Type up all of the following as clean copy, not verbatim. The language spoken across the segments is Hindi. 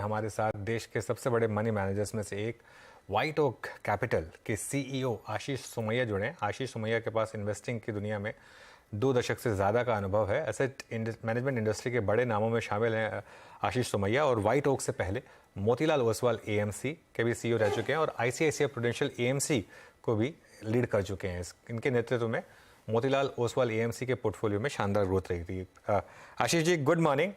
हमारे साथ देश के सबसे बड़े मनी मैनेजर्स में से एक वाइट ओक कैपिटल के सीईओ आशीष सोमैया जुड़े हैं। आशीष सोमैया के पास इन्वेस्टिंग की दुनिया में 2 दशक से ज़्यादा का अनुभव है। एसेट मैनेजमेंट इंडस्ट्री के बड़े नामों में शामिल हैं आशीष सोमैया, और वाइट ओक से पहले मोतीलाल ओसवाल एएमसी के भी सीईओ रह चुके हैं और आईसीआईसीआई प्रूडेंशियल एएमसी को भी लीड कर चुके हैं। इनके नेतृत्व में मोतीलाल ओसवाल एएमसी के पोर्टफोलियो में शानदार ग्रोथ रही थी। Ashish ji, good morning.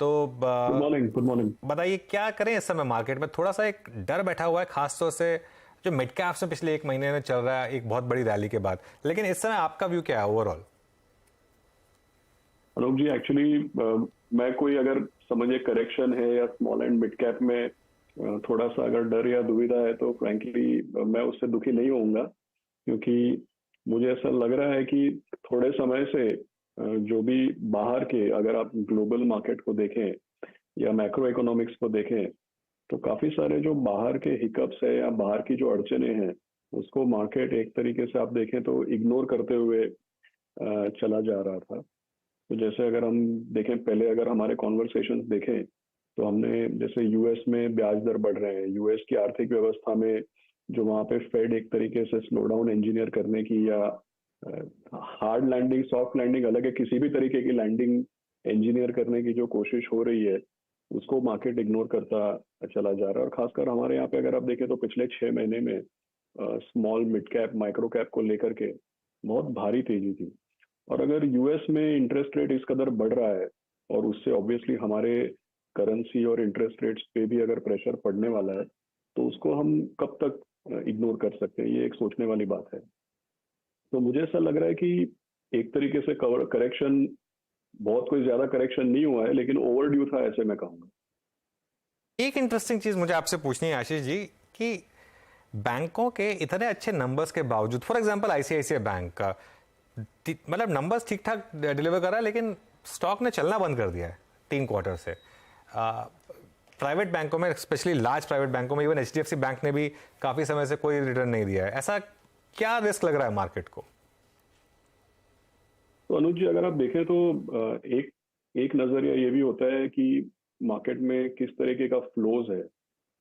तो गुड मॉर्निंग। बताइए क्या करें इस समय मार्केट में? थोड़ा सा एक डर बैठा हुआ है, खासतौर से जो मिड कैप्स में पिछले 1 महीने में चल रहा है एक बहुत बड़ी रैली के बाद, लेकिन इस समय आपका व्यू क्या है ओवरऑल? अनूप जी, एक्चुअली मैं कोई अगर समझिए करेक्शन है या स्मॉल एंड मिड कैप में थोड़ा सा अगर डर या दुविधा है तो फ्रैंकली मैं उससे दुखी नहीं होऊंगा, क्योंकि मुझे ऐसा लग रहा है कि थोड़े समय से जो भी बाहर के, अगर आप ग्लोबल मार्केट को देखें या मैक्रो इकोनॉमिक्स को देखें, तो काफी सारे जो बाहर के हिकअप्स है या बाहर की जो अड़चने हैं उसको मार्केट एक तरीके से आप देखें तो इग्नोर करते हुए चला जा रहा था। तो जैसे अगर हम देखें, पहले अगर हमारे कॉन्वर्सेशंस देखें तो हमने जैसे यूएस में ब्याज दर बढ़ रहे हैं, यूएस की आर्थिक व्यवस्था में जो वहाँ पे फेड एक तरीके से स्लो डाउन इंजीनियर करने की या हार्ड लैंडिंग सॉफ्ट लैंडिंग अलग है, किसी भी तरीके की लैंडिंग इंजीनियर करने की जो कोशिश हो रही है उसको मार्केट इग्नोर करता चला जा रहा है। और खासकर हमारे यहाँ पे अगर आप देखें तो पिछले 6 महीने में small mid cap micro cap को लेकर के बहुत भारी तेजी थी। और अगर यूएस में इंटरेस्ट रेट इस कदर बढ़ रहा है और उससे ऑब्वियसली हमारे करेंसी और इंटरेस्ट रेट्स पे भी अगर प्रेशर पड़ने वाला है तो उसको हम कब तक इग्नोर कर सकते हैं, ये एक सोचने वाली बात है। तो मुझे ऐसा लग रहा है कि एक तरीके से करेक्शन, बहुत कोई ज्यादा करेक्शन नहीं हुआ है लेकिन ओवरड्यू था, ऐसे मैं कहूँगा। एक इंटरेस्टिंग चीज मुझे आपसे पूछनी है आशीष जी कि बैंकों के इतने अच्छे नंबर्स के बावजूद, फॉर एग्जांपल आईसीआईसीआई बैंक का मतलब नंबर्स ठीक ठाक डिलीवर कर रहा है लेकिन स्टॉक ने चलना बंद कर दिया है 3 क्वार्टर से। प्राइवेट बैंकों में, स्पेशली लार्ज प्राइवेट बैंकों में, इवन एचडीएफसी बैंक ने भी काफी समय से कोई रिटर्न नहीं दिया है। ऐसा क्या रिस्क लग रहा है मार्केट को? तो अनुज जी, अगर आप देखें तो एक नजरिया ये भी होता है कि मार्केट में किस तरीके का फ्लोज है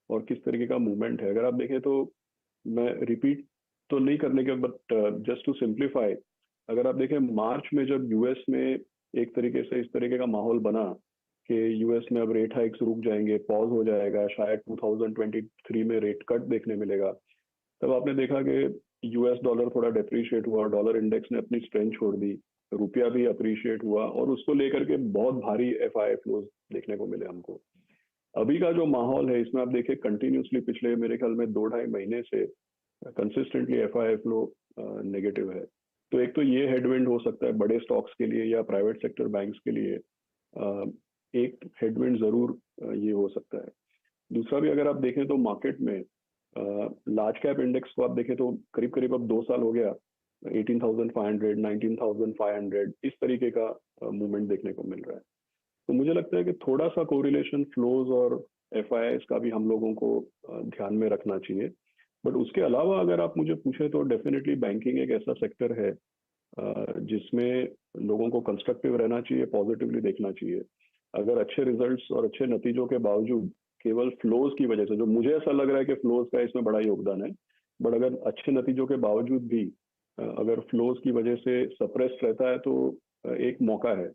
और किस तरीके का मूवमेंट है। अगर आप देखें तो मैं रिपीट तो नहीं करने के, बट जस्ट टू सिंप्लीफाई, अगर आप देखें मार्च में जब यूएस में एक तरीके से इस तरीके का माहौल बना कि यूएस में अब रेट हाइक्स रुक जाएंगे, पॉज हो जाएगा, शायद 2023 में रेट कट देखने मिलेगा, तब आपने देखा कि यूएस डॉलर थोड़ा डेप्रिशिएट हुआ, डॉलर इंडेक्स ने अपनी स्ट्रेंथ छोड़ दी, रुपया भी अप्रिशिएट हुआ और उसको लेकर के बहुत भारी एफआई फ्लोज देखने को मिले हमको। अभी का जो माहौल है इसमें आप देखिए कंटिन्यूसली पिछले मेरे ख्याल में 2-2.5 महीने से कंसिस्टेंटली एफआई फ्लो नेगेटिव है। तो एक तो ये हेडविंड हो सकता है बड़े स्टॉक्स के लिए या प्राइवेट सेक्टर बैंक्स के लिए, एक हेडविंड जरूर ये हो सकता है। दूसरा भी अगर आप देखें तो मार्केट में लार्ज कैप इंडेक्स को आप देखें तो करीब करीब अब 2 साल हो गया 18,500 19,500 इस तरीके का मूवमेंट देखने को मिल रहा है। तो मुझे लगता है कि थोड़ा सा कोरिलेशन फ्लोज और एफआईआईस का भी हम लोगों को ध्यान में रखना चाहिए। बट उसके अलावा अगर आप मुझे पूछे तो डेफिनेटली बैंकिंग एक ऐसा सेक्टर है जिसमें लोगों को कंस्ट्रक्टिव रहना चाहिए, पॉजिटिवली देखना चाहिए। अगर अच्छे रिजल्ट्स और अच्छे नतीजों के बावजूद केवल फ्लोज की वजह से, जो मुझे ऐसा लग रहा है कि फ्लोज का इसमें बड़ा योगदान है, बट अगर अच्छे नतीजों के बावजूद भी अगर फ्लोज की वजह से सप्रेस्ड रहता है तो एक मौका है।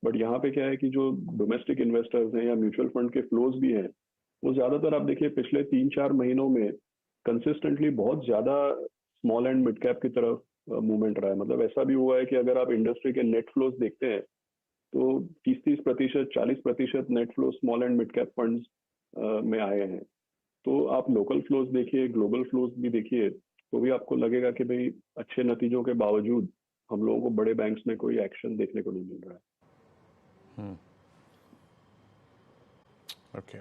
बट यहाँ पे क्या है कि जो डोमेस्टिक इन्वेस्टर्स हैं या म्यूचुअल फंड के फ्लोज भी हैं, वो ज्यादातर आप देखिए पिछले 3-4 महीनों में कंसिस्टेंटली बहुत ज्यादा स्मॉल एंड मिड कैप की तरफ मूवमेंट रहा है। मतलब ऐसा भी हुआ है कि अगर आप इंडस्ट्री के नेट फ्लोज देखते हैं तो 30-30%, 40% net flow small and mid cap funds में आए हैं। तो आप लोकल फ्लोज देखिए, ग्लोबल फ्लोज भी देखिए, तो भी आपको लगेगा कि भाई अच्छे नतीजों के बावजूद हम लोगों को बड़े बैंक्स में कोई एक्शन देखने को नहीं मिल रहा है। ओके।